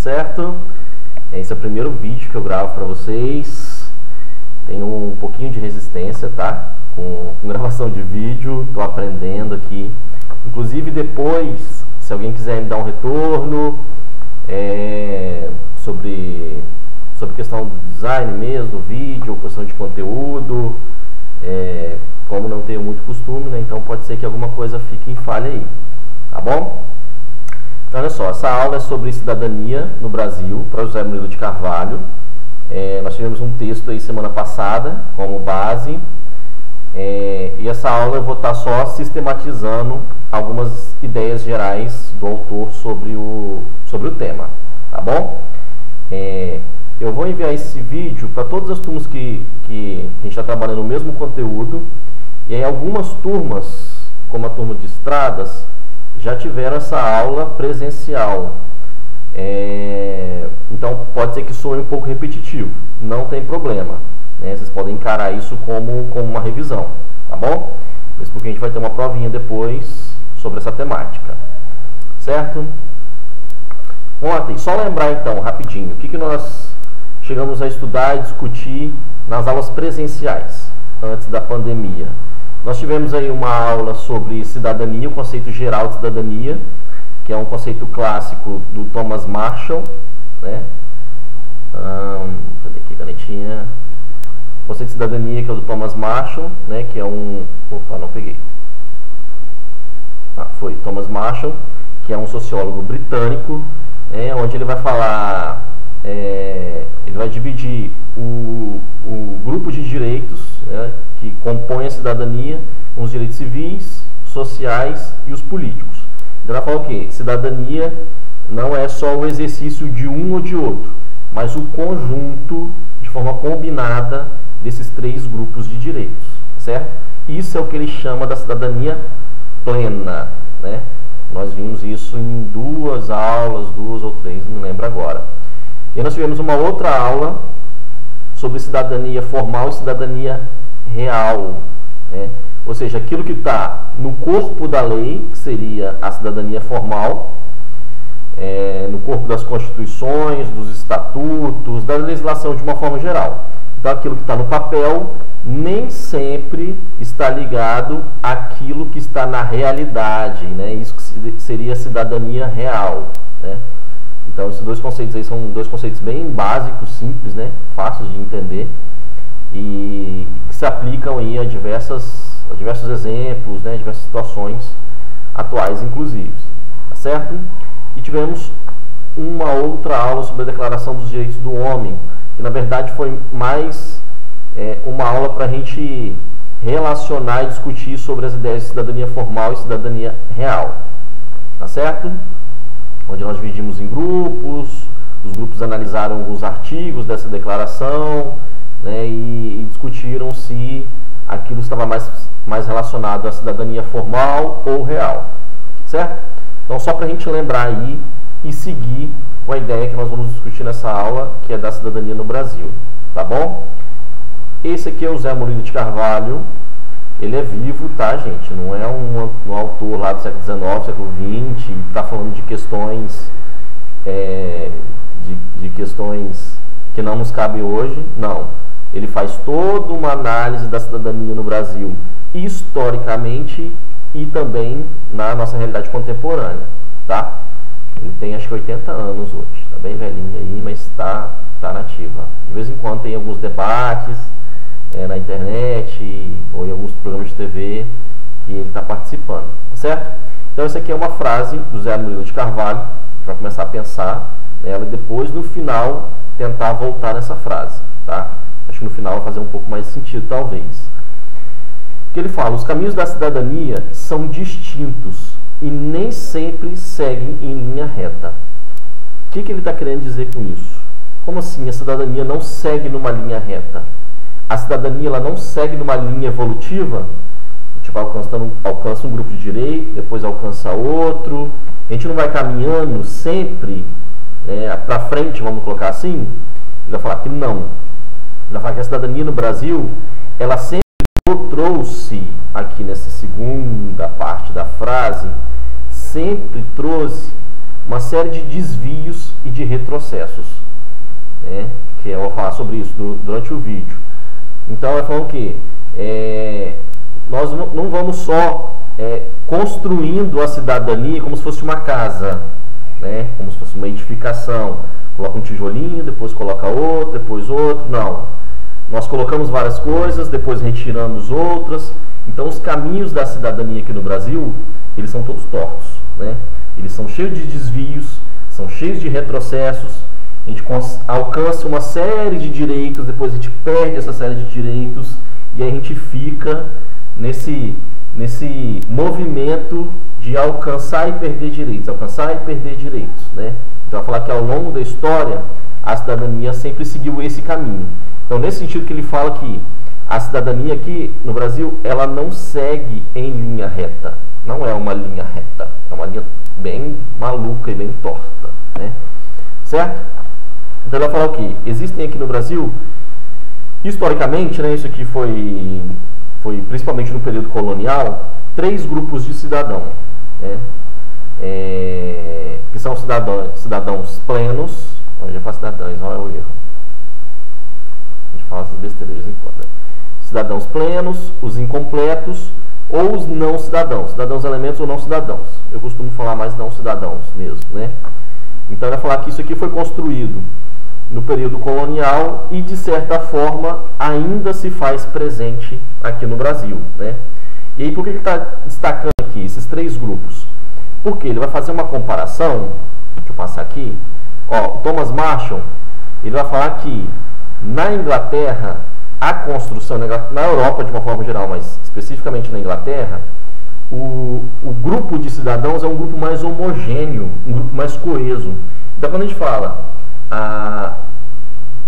certo? Esse é o primeiro vídeo que eu gravo para vocês. Tenho um pouquinho de resistência, tá? Com gravação de vídeo, estou aprendendo aqui. Inclusive depois, se alguém quiser me dar um retorno sobre questão do design mesmo, do vídeo, ou questão de conteúdo, como não tenho muito costume, né? Então pode ser que alguma coisa fique em falha aí, tá bom? Então olha só, essa aula é sobre cidadania no Brasil, para José Murilo de Carvalho. Nós tivemos um texto aí semana passada como base, e essa aula eu vou estar só sistematizando algumas ideias gerais do autor sobre o tema, tá bom? Eu vou enviar esse vídeo para todas as turmas que a gente está trabalhando no mesmo conteúdo, e aí algumas turmas, como a turma de estradas, já tiveram essa aula presencial. Então pode ser que soe um pouco repetitivo, não tem problema, né? Vocês podem encarar isso como uma revisão, tá bom? Mas porque a gente vai ter uma provinha depois sobre essa temática, certo? Ontem, só lembrar então, rapidinho, o que nós chegamos a estudar e discutir nas aulas presenciais, antes da pandemia. Nós tivemos aí uma aula sobre cidadania, o conceito geral de cidadania, que é um conceito clássico do Thomas Marshall, né? Cadê aqui, canetinha? O conceito de cidadania, que é o do Thomas Marshall, né? Que é um... Opa, não peguei. Foi Thomas Marshall, que é um sociólogo britânico, onde ele vai falar... ele vai dividir o grupo de direitos, né, que compõe a cidadania, com os direitos civis, sociais e os políticos. Então ela fala o quê? Cidadania não é só o exercício de um ou de outro, mas o conjunto, de forma combinada, desses três grupos de direitos, certo? Isso é o que ele chama da cidadania plena, né? Nós vimos isso em duas ou três, não lembro agora. E nós tivemos uma outra aula sobre cidadania formal e cidadania real, né? Ou seja, aquilo que está no corpo da lei, que seria a cidadania formal, no corpo das constituições, dos estatutos, da legislação de uma forma geral. Então aquilo que está no papel nem sempre está ligado àquilo que está na realidade, né? Isso que seria a cidadania real, né? Então esses dois conceitos aí são dois conceitos bem básicos, simples, né? Fáceis de entender e que se aplicam aí a diversos exemplos, né? Diversas situações atuais, inclusive, tá certo? E tivemos uma outra aula sobre a Declaração dos Direitos do Homem, que na verdade foi mais uma aula para a gente relacionar e discutir sobre as ideias de cidadania formal e cidadania real, tá certo? Onde nós dividimos em grupos, os grupos analisaram alguns artigos dessa declaração, né, e discutiram se aquilo estava mais relacionado à cidadania formal ou real, certo? Então só para a gente lembrar aí e seguir com a ideia que nós vamos discutir nessa aula, que é da cidadania no Brasil, tá bom? Esse aqui é o José Murilo de Carvalho, ele é vivo, tá, gente? Não é um autor lá do século XIX, século XX, está falando de questões de questões que não nos cabem hoje, não. Ele faz toda uma análise da cidadania no Brasil historicamente e também na nossa realidade contemporânea, tá? Ele tem acho que 80 anos hoje, tá bem velhinho aí, mas está nativa. De vez em quando tem alguns debates na internet ou em alguns programas de TV que ele está participando, certo? Então essa aqui é uma frase do José Murilo de Carvalho, a gente vai começar a pensar nela e depois no final tentar voltar nessa frase, tá? Acho que no final vai fazer um pouco mais de sentido, talvez. Que ele fala: os caminhos da cidadania são distintos e nem sempre seguem em linha reta. O que ele está querendo dizer com isso? Como assim a cidadania não segue numa linha reta? A cidadania ela não segue numa linha evolutiva? A gente vai alcança um grupo de direito, depois alcança outro. A gente não vai caminhando sempre para frente, vamos colocar assim? Ele vai falar que não. Ele vai falar que a cidadania no Brasil, ela sempre trouxe, aqui nessa segunda parte da frase, sempre trouxe uma série de desvios e de retrocessos, né? Que eu vou falar sobre isso durante o vídeo. Então, ela falou que nós não vamos só construindo a cidadania como se fosse uma casa, né? Como se fosse uma edificação. Coloca um tijolinho, depois coloca outro, depois outro. Não. Nós colocamos várias coisas, depois retiramos outras. Então, os caminhos da cidadania aqui no Brasil, eles são todos tortos, né? Eles são cheios de desvios, são cheios de retrocessos. A gente alcança uma série de direitos, depois a gente perde essa série de direitos e aí a gente fica nesse movimento de alcançar e perder direitos, alcançar e perder direitos, né? Então, vai falar que ao longo da história a cidadania sempre seguiu esse caminho. Então, nesse sentido que ele fala que a cidadania aqui no Brasil, ela não segue em linha reta, não é uma linha reta, é uma linha bem maluca e bem torta, né? Certo? Então, ele vai falar o que? Existem aqui no Brasil, historicamente, né, isso aqui foi principalmente no período colonial, 3 grupos de cidadão, né? Que são cidadãos plenos. Eu já falo cidadãos, olha o erro. A gente fala essas besteiras de vez em quando, né? Cidadãos plenos, os incompletos ou os não cidadãos, cidadãos elementos ou não cidadãos. Eu costumo falar mais não cidadãos mesmo, né? Então, ele vai falar que isso aqui foi construído no período colonial e, de certa forma, ainda se faz presente aqui no Brasil, né? E aí, por que ele está destacando aqui esses 3 grupos? Porque ele vai fazer uma comparação, deixa eu passar aqui, ó, o Thomas Marshall, ele vai falar que na Inglaterra, a construção, na Europa de uma forma geral, mas especificamente na Inglaterra, o grupo de cidadãos é um grupo mais homogêneo, um grupo mais coeso. Então, quando a gente fala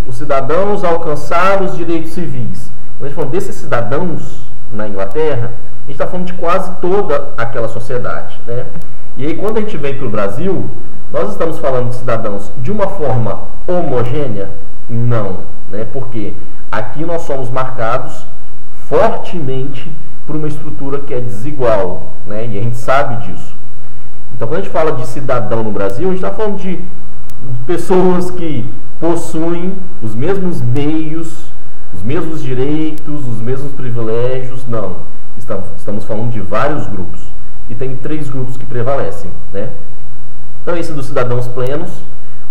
os cidadãos alcançaram os direitos civis, quando a gente fala desses cidadãos na Inglaterra, a gente está falando de quase toda aquela sociedade, né? E aí, quando a gente vem para o Brasil, nós estamos falando de cidadãos de uma forma homogênea? Não, né? Porque aqui nós somos marcados fortemente por uma estrutura que é desigual, né? E a gente sabe disso. Então, quando a gente fala de cidadão no Brasil, a gente está falando de pessoas que possuem os mesmos meios, os mesmos direitos, os mesmos privilégios. Não, estamos falando de vários grupos. E tem 3 grupos que prevalecem, né? Então, esse dos cidadãos plenos,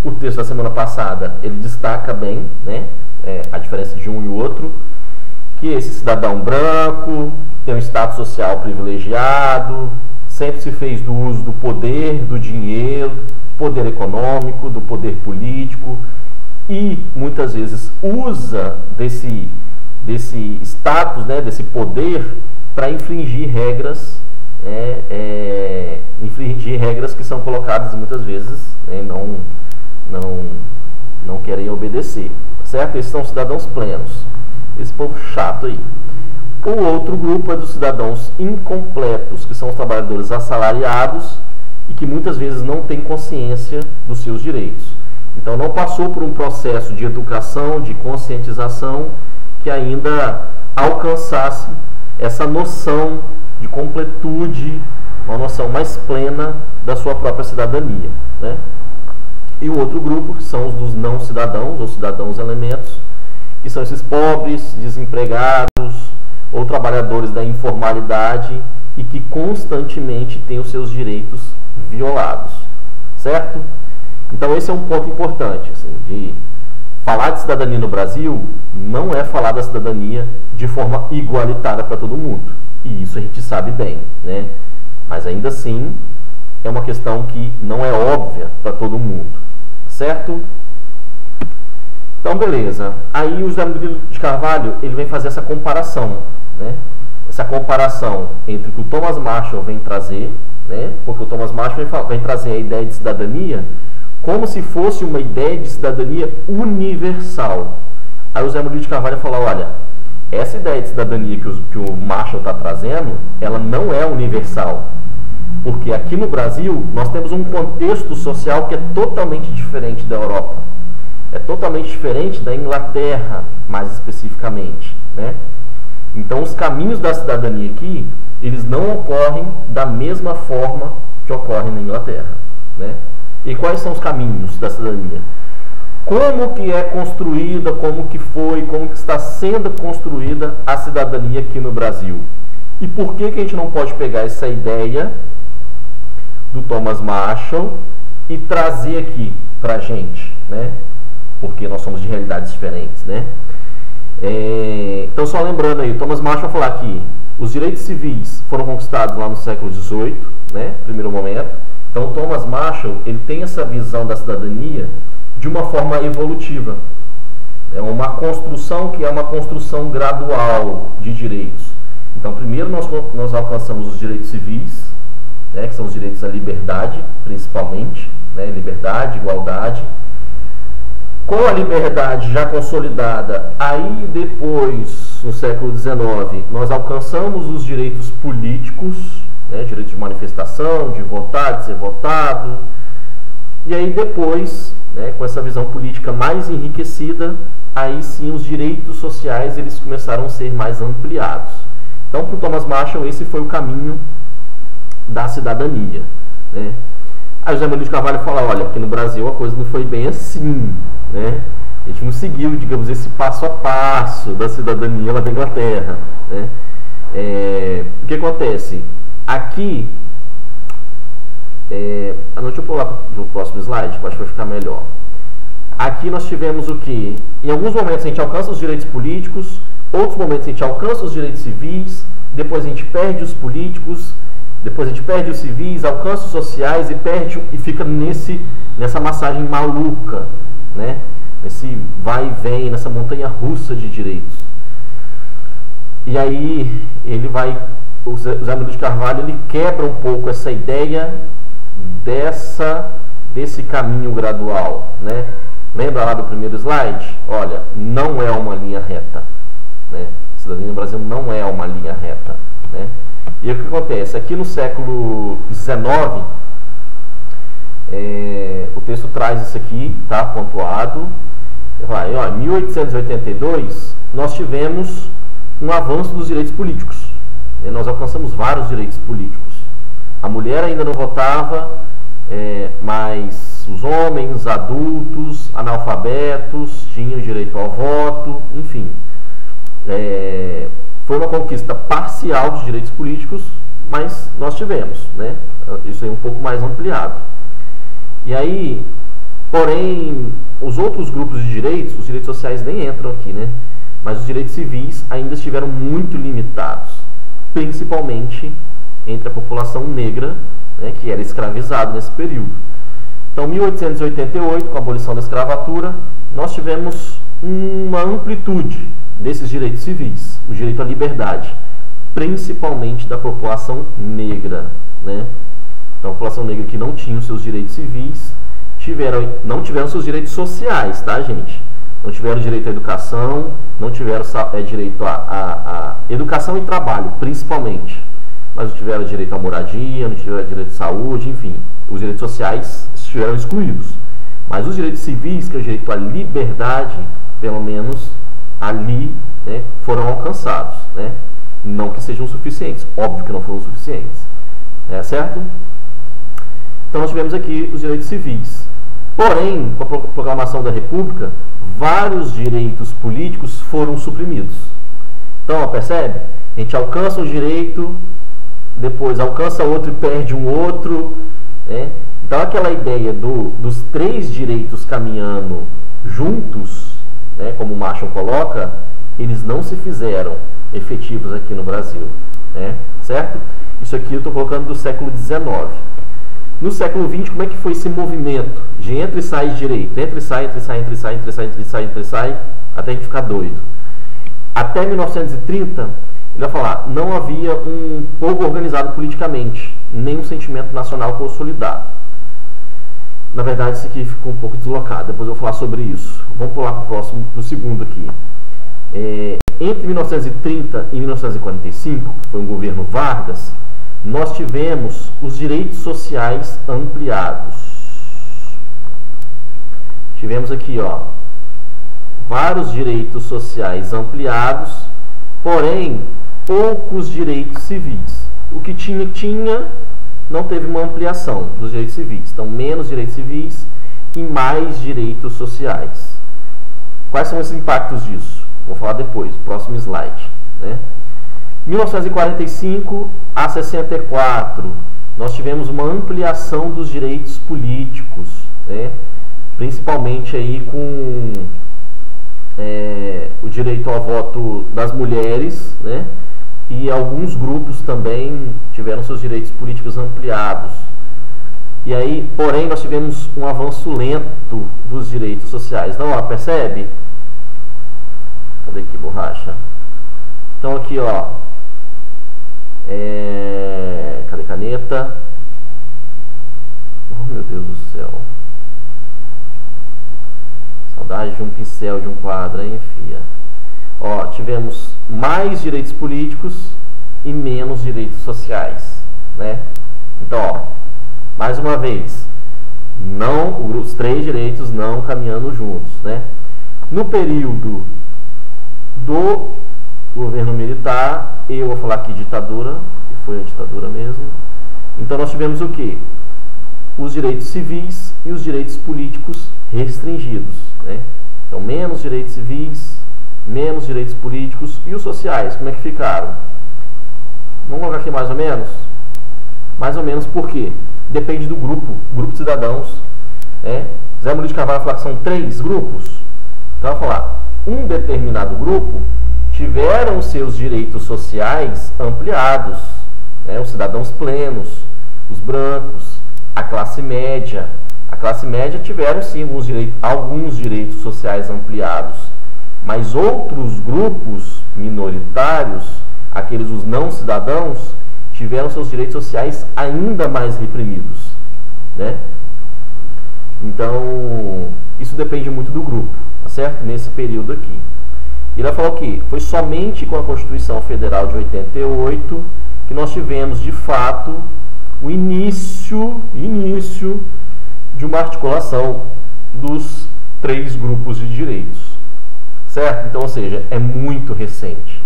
o texto da semana passada, ele destaca bem, né, a diferença de um e o outro, que esse cidadão branco tem um status social privilegiado, sempre se fez do uso do poder, do dinheiro, poder econômico, do poder político, e muitas vezes usa desse status, né, desse poder para infringir regras, que são colocadas muitas vezes, né, não querem obedecer, certo? Esses são cidadãos plenos, esse povo chato aí. O outro grupo é dos cidadãos incompletos, que são os trabalhadores assalariados e que muitas vezes não têm consciência dos seus direitos. Então, não passou por um processo de educação, de conscientização, que ainda alcançasse essa noção de completude, uma noção mais plena da sua própria cidadania, né? E o outro grupo, que são os dos não cidadãos, ou cidadãos elementos, que são esses pobres, desempregados, ou trabalhadores da informalidade e que constantemente têm os seus direitos violados, certo? Então, esse é um ponto importante, assim, de falar de cidadania no Brasil não é falar da cidadania de forma igualitária para todo mundo. E isso a gente sabe bem, né? Mas ainda assim é uma questão que não é óbvia para todo mundo, certo? Então, beleza. Aí o José Murilo de Carvalho, ele vem fazer essa comparação, né? Essa comparação entre o que o Thomas Marshall vem trazer, né? Porque o Thomas Marshall vem trazer a ideia de cidadania como se fosse uma ideia de cidadania universal. Aí o José Murilo de Carvalho fala, olha, essa ideia de cidadania que o Marshall está trazendo, ela não é universal. Porque aqui no Brasil, nós temos um contexto social que é totalmente diferente da Europa. É totalmente diferente da Inglaterra, mais especificamente, né? Então, os caminhos da cidadania aqui, eles não ocorrem da mesma forma que ocorrem na Inglaterra, né? E quais são os caminhos da cidadania? Como que é construída, como que foi, como que está sendo construída a cidadania aqui no Brasil? E por que que a gente não pode pegar essa ideia do Thomas Marshall e trazer aqui para a gente, né? Porque nós somos de realidades diferentes, né? Então, só lembrando aí, Thomas Marshall vai falar que os direitos civis foram conquistados lá no século XVIII, né? Primeiro momento. Então, Thomas Marshall, ele tem essa visão da cidadania de uma forma evolutiva. É uma construção que é uma construção gradual de direitos. Então, primeiro nós alcançamos os direitos civis, né, que são os direitos à liberdade, principalmente, né, liberdade, igualdade. Com a liberdade já consolidada, aí depois, no século XIX, nós alcançamos os direitos políticos, né, direito de manifestação, de votar, de ser votado. E aí depois, né, com essa visão política mais enriquecida, aí sim os direitos sociais eles começaram a ser mais ampliados. Então, para o Thomas Marshall, esse foi o caminho da cidadania, né? Aí José Maria de Carvalho fala, olha, aqui no Brasil a coisa não foi bem assim, né? A gente não seguiu, digamos, esse passo a passo da cidadania lá da Inglaterra, né? O que acontece? Aqui, deixa eu pular para o próximo slide, que eu acho que vai ficar melhor. Aqui nós tivemos o que? Em alguns momentos a gente alcança os direitos políticos, outros momentos a gente alcança os direitos civis, depois a gente perde os políticos, depois a gente perde os civis, alcança os sociais e fica nessa massagem maluca, né? Nesse vai e vem, nessa montanha russa de direitos. E aí o José Maria de Carvalho, ele quebra um pouco essa ideia desse caminho gradual, né? Lembra lá do primeiro slide? Olha, não é uma linha reta, né? A cidadania no Brasil não é uma linha reta, né? E o que acontece? Aqui no século XIX, o texto traz isso aqui, tá? Pontuado. Em 1882, nós tivemos um avanço dos direitos políticos. Nós alcançamos vários direitos políticos. A mulher ainda não votava, mas os homens, adultos, analfabetos, tinham direito ao voto, enfim. Foi uma conquista parcial de direitos políticos, mas nós tivemos, né? Isso é um pouco mais ampliado. E aí, porém, os outros grupos de direitos, os direitos sociais nem entram aqui, né? Mas os direitos civis ainda estiveram muito limitados, principalmente entre a população negra, né, que era escravizada nesse período. Então, 1888, com a abolição da escravatura, nós tivemos uma amplitude desses direitos civis, o direito à liberdade, principalmente da população negra, né? Então, a população negra que não tinha os seus direitos civis, não tiveram seus direitos sociais, tá, gente? Não tiveram direito à educação, não tiveram direito a educação e trabalho, principalmente. Mas não tiveram direito à moradia, não tiveram direito à saúde, enfim. Os direitos sociais estiveram excluídos. Mas os direitos civis, que é o direito à liberdade, pelo menos ali, né, foram alcançados, né? Não que sejam suficientes, óbvio que não foram suficientes, certo? Então nós tivemos aqui os direitos civis. Porém, com a proclamação da República, vários direitos políticos foram suprimidos. Então, percebe? A gente alcança um direito, depois alcança outro e perde um outro, né? Então, aquela ideia dos três direitos caminhando juntos, né, como o Marshall coloca, eles não se fizeram efetivos aqui no Brasil, né? Certo? Isso aqui eu estou colocando do século XIX. No século XX, como é que foi esse movimento de entra e sai de direito? Entra e sai, entra e sai, entra e sai, entra e sai, entra e sai, entra e sai, até a gente ficar doido. Até 1930, ele vai falar, não havia um povo organizado politicamente, nem um sentimento nacional consolidado. Na verdade, isso aqui ficou um pouco deslocado, depois eu vou falar sobre isso. Vamos pular para o próximo, para o segundo aqui. Entre 1930 e 1945, que foi um governo Vargas, nós tivemos os direitos sociais ampliados. Tivemos aqui, ó, vários direitos sociais ampliados, porém, poucos direitos civis. O que tinha, não teve uma ampliação dos direitos civis. Então, menos direitos civis e mais direitos sociais. Quais são os impactos disso? Vou falar depois, próximo slide. 1945 a 64, nós tivemos uma ampliação dos direitos políticos, principalmente aí com o direito ao voto das mulheres, e alguns grupos também tiveram seus direitos políticos ampliados. E aí, porém, nós tivemos um avanço lento dos direitos sociais. Não, ó, percebe? Cadê aqui, borracha? Então aqui, ó, cadê caneta? Oh, meu Deus do céu. Saudade de um pincel, de um quadro, hein, fia? Ó, tivemos mais direitos políticos e menos direitos sociais, Então, ó, mais uma vez, os três direitos não caminhando juntos, No período do governo militar, eu vou falar aqui ditadura, que foi a ditadura mesmo. Então nós tivemos o quê? Os direitos civis e os direitos políticos restringidos, Então menos direitos civis, menos direitos políticos. E os sociais, como é que ficaram? Vamos colocar aqui mais ou menos? Mais ou menos por quê? Depende do grupo de cidadãos. Zé Murilo de Carvalho vai falar que são 3 grupos. Então vai falar, um determinado grupo tiveram seus direitos sociais ampliados, os cidadãos plenos, os brancos, a classe média. A classe média tiveram sim alguns direitos sociais ampliados, mas outros grupos minoritários, aqueles os não cidadãos, tiveram seus direitos sociais ainda mais reprimidos, Então, isso depende muito do grupo, tá certo? Nesse período aqui. Ele vai falar o quê? Foi somente com a Constituição Federal de 88 que nós tivemos, de fato, o início de uma articulação dos 3 grupos de direitos, certo? Então, ou seja, é muito recente.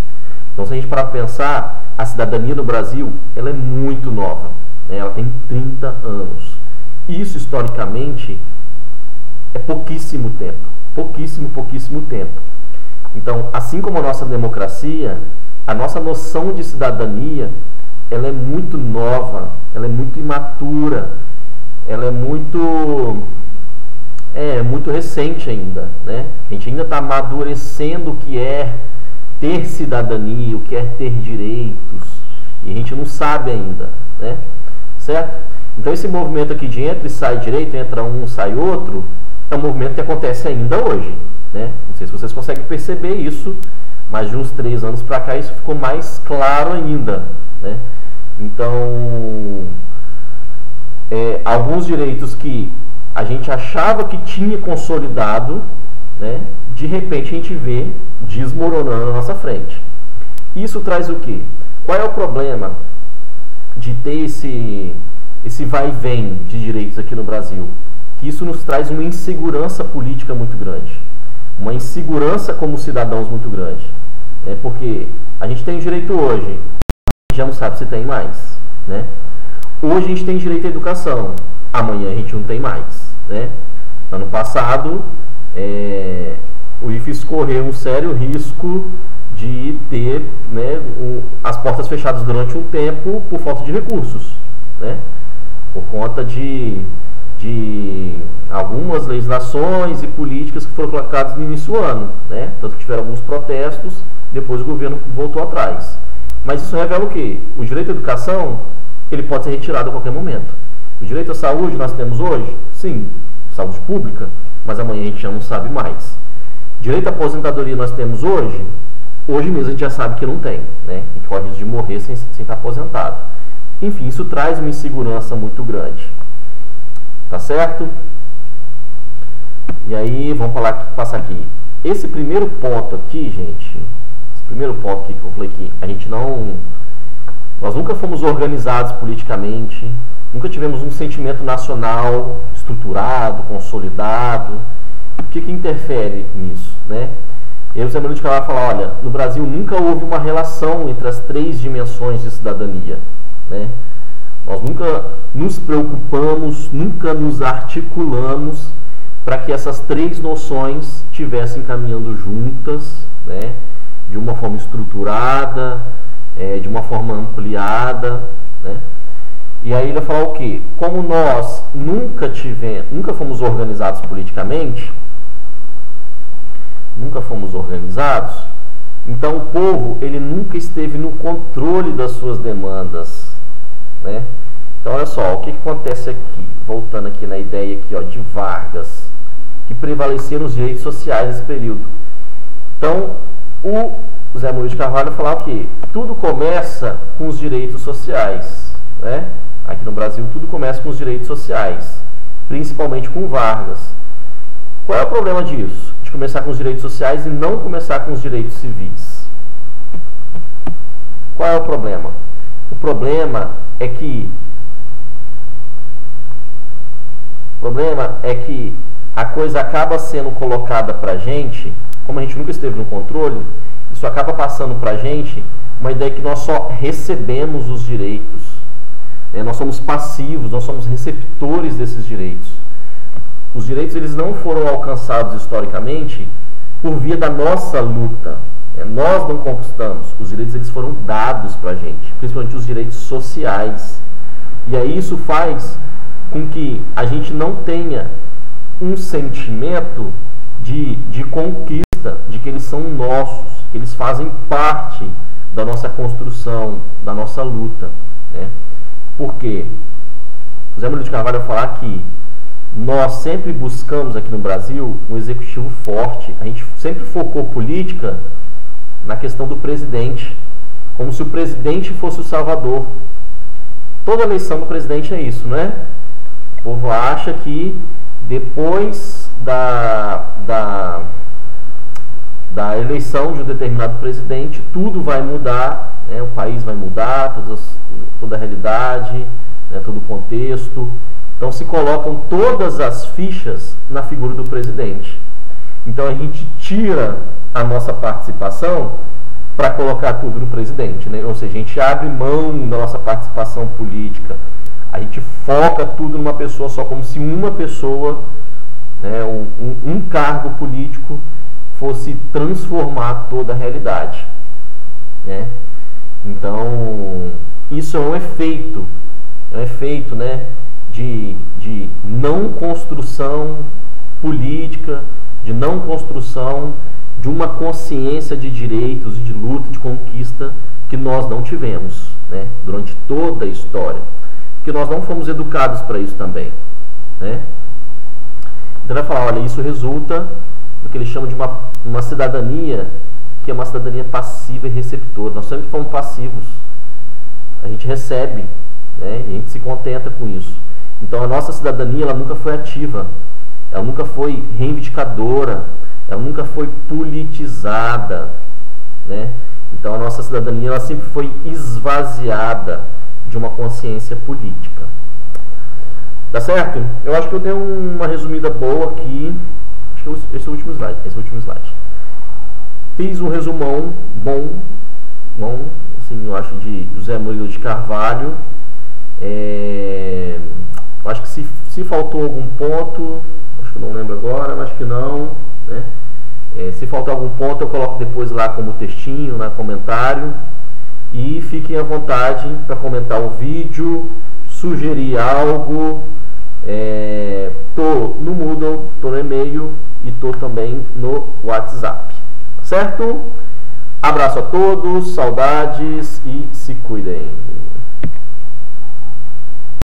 Então, se a gente parar para pensar, a cidadania no Brasil, ela é muito nova, ela tem 30 anos. Isso, historicamente, é pouquíssimo tempo, pouquíssimo tempo. Então, assim como a nossa democracia, a nossa noção de cidadania, ela é muito nova, ela é muito imatura, ela é muito recente ainda, A gente ainda está amadurecendo o que é ter cidadania, o que é ter direitos, e a gente não sabe ainda, Certo? Então esse movimento aqui de entra e sai direito, entra um, sai outro, é um movimento que acontece ainda hoje, Não sei se vocês conseguem perceber isso, mas de uns 3 anos para cá isso ficou mais claro ainda, Então, alguns direitos que a gente achava que tinha consolidado, de repente a gente vê desmoronando na nossa frente. Isso traz o quê? Qual é o problema de ter esse vai e vem de direitos aqui no Brasil? Que isso nos traz uma insegurança política muito grande, uma insegurança como cidadãos muito grande, porque a gente tem direito hoje, a gente já não sabe se tem mais, Hoje a gente tem direito à educação, amanhã a gente não tem mais, Ano passado, o IFES correu um sério risco de ter as portas fechadas durante um tempo por falta de recursos, por conta de algumas legislações e políticas que foram colocadas no início do ano, Tanto que tiveram alguns protestos, depois o governo voltou atrás. Mas isso revela o quê? O direito à educação, ele pode ser retirado a qualquer momento. O direito à saúde nós temos hoje? Sim, saúde pública, mas amanhã a gente já não sabe mais. Direito à aposentadoria nós temos hoje? Hoje mesmo a gente já sabe que não tem, A gente corre risco de morrer sem estar aposentado. Enfim, isso traz uma insegurança muito grande. Tá certo? E aí, vamos passar aqui. Esse primeiro ponto aqui, gente, esse primeiro ponto aqui que eu falei que nós nunca fomos organizados politicamente, nunca tivemos um sentimento nacional estruturado, consolidado. O que interfere nisso, E o Zé Murilo de Carvalho vai falar, olha, no Brasil nunca houve uma relação entre as 3 dimensões de cidadania, Nós nunca nos preocupamos, nunca nos articulamos para que essas três noções estivessem caminhando juntas, né, de uma forma estruturada, de uma forma ampliada, né? E aí ele vai falar o quê? Como nós nunca fomos organizados politicamente, então o povo ele nunca esteve no controle das suas demandas, né? Então olha só, o que acontece aqui, voltando aqui na ideia aqui, ó, de Vargas, que prevaleciam os direitos sociais nesse período. Então o Zé Murilo de Carvalho vai falar o quê? Tudo começa com os direitos sociais, né? Aqui no Brasil tudo começa com os direitos sociais, principalmente com Vargas. Qual é o problema disso? De começar com os direitos sociais e não começar com os direitos civis. Qual é o problema? O problema é que a coisa acaba sendo colocada para a gente, como a gente nunca esteve no controle, isso acaba passando para a gente uma ideia que nós só recebemos os direitos. Nós somos passivos, nós somos receptores desses direitos. Os direitos eles não foram alcançados historicamente por via da nossa luta. Nós não conquistamos. Os direitos eles foram dados para a gente, principalmente os direitos sociais. E aí isso faz com que a gente não tenha um sentimento de conquista, de que eles são nossos, que eles fazem parte da nossa construção, da nossa luta, né? Porque o Zé Murilo de Carvalho vai falar que nós sempre buscamos aqui no Brasil um executivo forte. A gente sempre focou política na questão do presidente, como se o presidente fosse o salvador. Toda eleição do presidente é isso, né? O povo acha que depois da eleição de um determinado presidente, tudo vai mudar, né? O país vai mudar, toda a realidade, né? Todo o contexto. Então se colocam todas as fichas na figura do presidente. Então a gente tira a nossa participação para colocar tudo no presidente, né? Ou seja, a gente abre mão da nossa participação política. A gente foca tudo numa pessoa só, como se uma pessoa, né, um cargo político fosse transformar toda a realidade, né? Então, isso é um efeito, né, de não construção política, de não construção de uma consciência de direitos e de luta, de conquista que nós não tivemos, né, durante toda a história. Porque nós não fomos educados para isso também, né? Então vai falar, olha, isso resulta do que ele chama de uma cidadania, que é uma cidadania passiva e receptora. Nós sempre fomos passivos. A gente recebe, né? E a gente se contenta com isso. Então a nossa cidadania ela nunca foi ativa, ela nunca foi reivindicadora, ela nunca foi politizada, né? Então a nossa cidadania ela sempre foi esvaziada de uma consciência política. Tá certo? Eu acho que eu dei uma resumida boa aqui. Acho que esse é o último slide. Fiz um resumão bom, assim, eu acho, de José Murilo de Carvalho. Eu acho que se faltou algum ponto, acho que eu não lembro agora, mas acho que não, né? Se faltar algum ponto, eu coloco depois lá como textinho, no comentário. E fiquem à vontade para comentar o vídeo, sugerir algo. Tô no Moodle, tô no e-mail e tô também no WhatsApp. Certo? Abraço a todos, saudades e se cuidem.